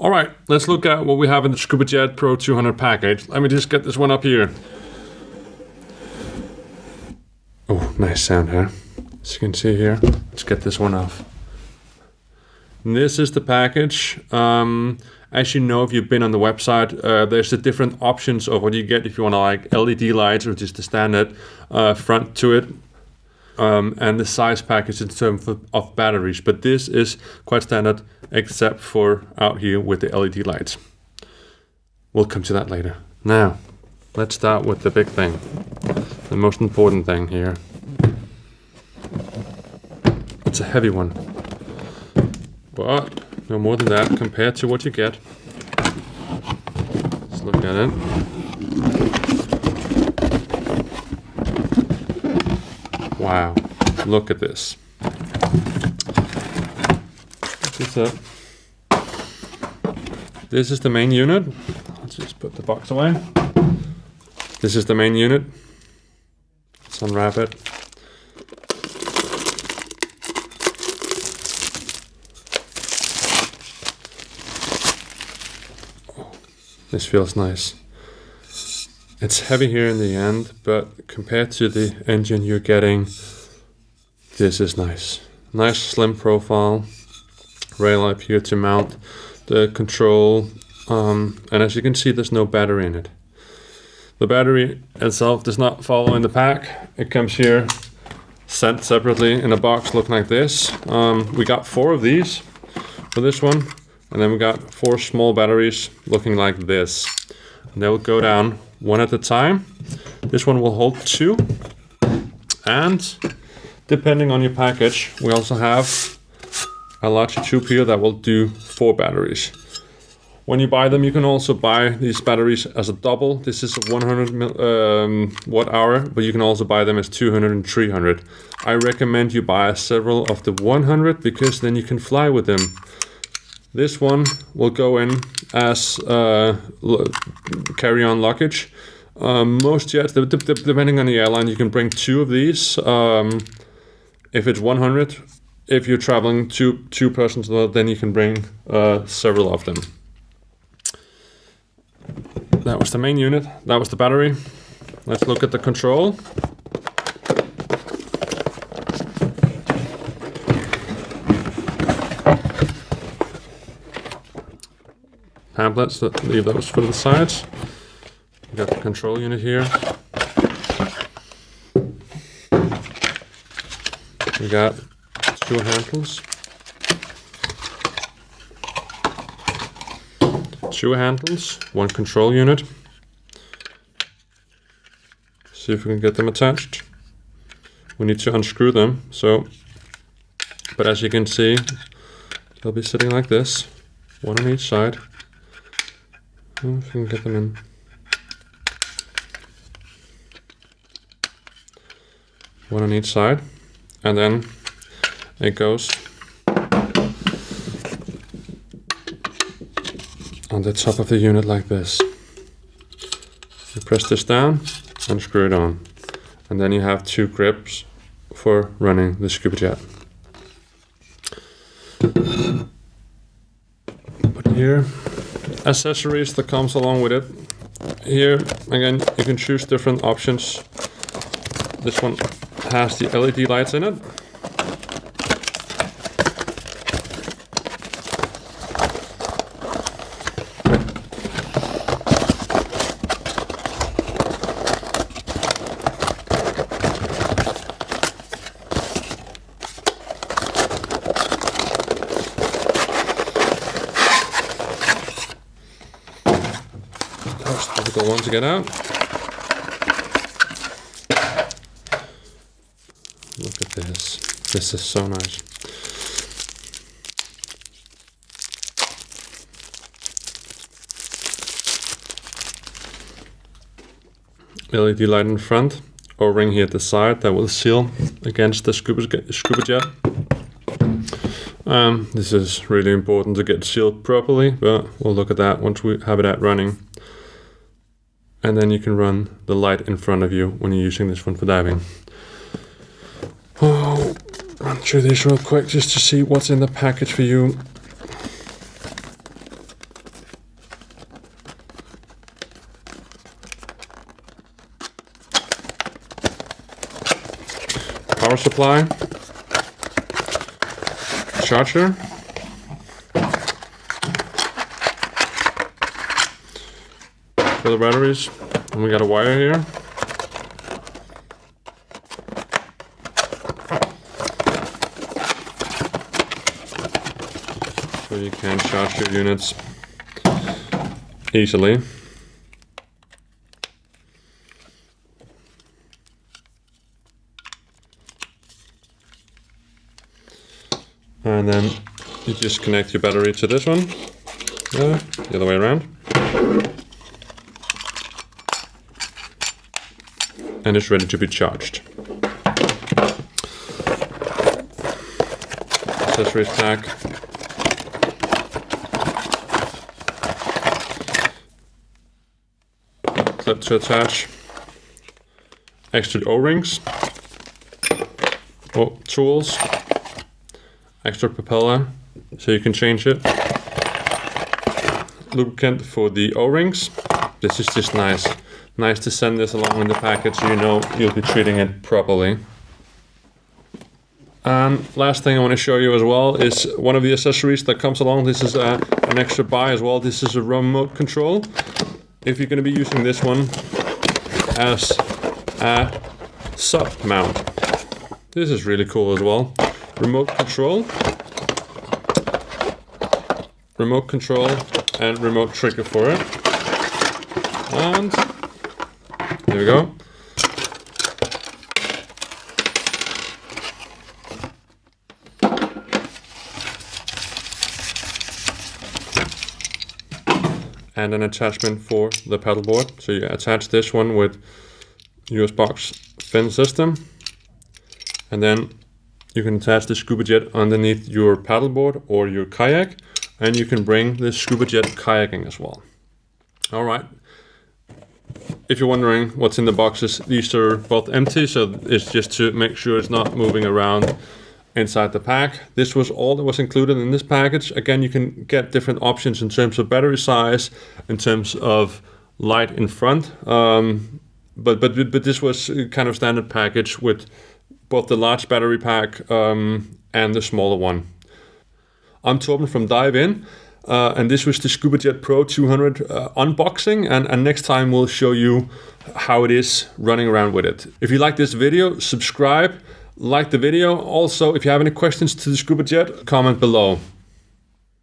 All right, let's look at what we have in the SCUBAJET Pro 200 package. Let me just get this one up here. Oh, nice sound here. As you can see here, let's get this one off. And this is the package. As you know, if you've been on the website, there's the different options of what you get if you want to like LED lights or just the standard front to it. And the size package in terms of batteries. But this is quite standard except for out here with the LED lights. We'll come to that later. Now, let's start with the big thing. The most important thing here. It's a heavy one. But no more than that compared to what you get. Let's look at it. Wow, look at this. Pick this up. This is the main unit. Let's just put the box away. This is the main unit. Let's unwrap it. Oh, this feels nice. It's heavy here in the end, but compared to the engine you're getting, this is nice. Nice slim profile, rail up here to mount the control, and as you can see, there's no battery in it. The battery itself does not follow in the pack. It comes here sent separately in a box looking like this. We got 4 of these for this one, and then we got 4 small batteries looking like this. And they will go down one at a time. This one will hold 2, and depending on your package, we also have a larger tube here that will do 4 batteries. When you buy them, you can also buy these batteries as a double. This is a 100 watt hour, but you can also buy them as 200 and 300. I recommend you buy several of the 100 because then you can fly with them. This one will go in as carry-on luggage. Most jets, depending on the airline, you can bring 2 of these. If it's 100, if you're traveling two persons, then you can bring several of them. That was the main unit. That was the battery. Let's look at the control. Pamphlets, leave those for the sides. We got the control unit here. We got 2 handles. 2 handles, 1 control unit. See if we can get them attached. We need to unscrew them, but as you can see, they'll be sitting like this, 1 on each side. If we can get them in. One on each side, and then it goes on the top of the unit like this. You press this down and screw it on, and then you have 2 grips for running the SCUBAJET. But here, accessories that comes along with it. Here again, you can choose different options. This one has the LED lights in it. Difficult one to get out. Look at this. This is so nice. LED light in front, O-ring here at the side that will seal against the SCUBAJET. This is really important to get sealed properly, but we'll look at that once we have it out running. And then you can run the light in front of you when you're using this one for diving. Oh, run through this real quick just to see what's in the package for you. power supply, charger, for the batteries, and we got a wire here. So you can charge your units easily. And then you just connect your battery to this one, the other way around. And it's ready to be charged. Accessories pack. Clip to attach. Extra O-rings. Oh, tools. Extra propeller, so you can change it. Lubricant for the O-rings. This is just nice. Nice to send this along in the package so you know you'll be treating it properly. And last thing I want to show you as well is one of the accessories that comes along. This is an extra buy as well. This is a remote control. If you're going to be using this one as a sub mount. This is really cool as well. Remote control, and remote trigger for it. And there we go. And an attachment for the paddleboard. So you attach this one with US box fin system, and then you can attach the SCUBAJET underneath your paddleboard or your kayak, and you can bring the SCUBAJET kayaking as well. All right. If you're wondering what's in the boxes, these are both empty, so it's just to make sure it's not moving around inside the pack. This was all that was included in this package. Again, you can get different options in terms of battery size, in terms of light in front, but this was kind of standard package with both the large battery pack and the smaller one. I'm Torben from DIVEIN, and this was the SCUBAJET Pro 200 unboxing, and next time we'll show you how it is running around with it. If you like this video, subscribe, like the video. Also, if you have any questions to the SCUBAJET, comment below.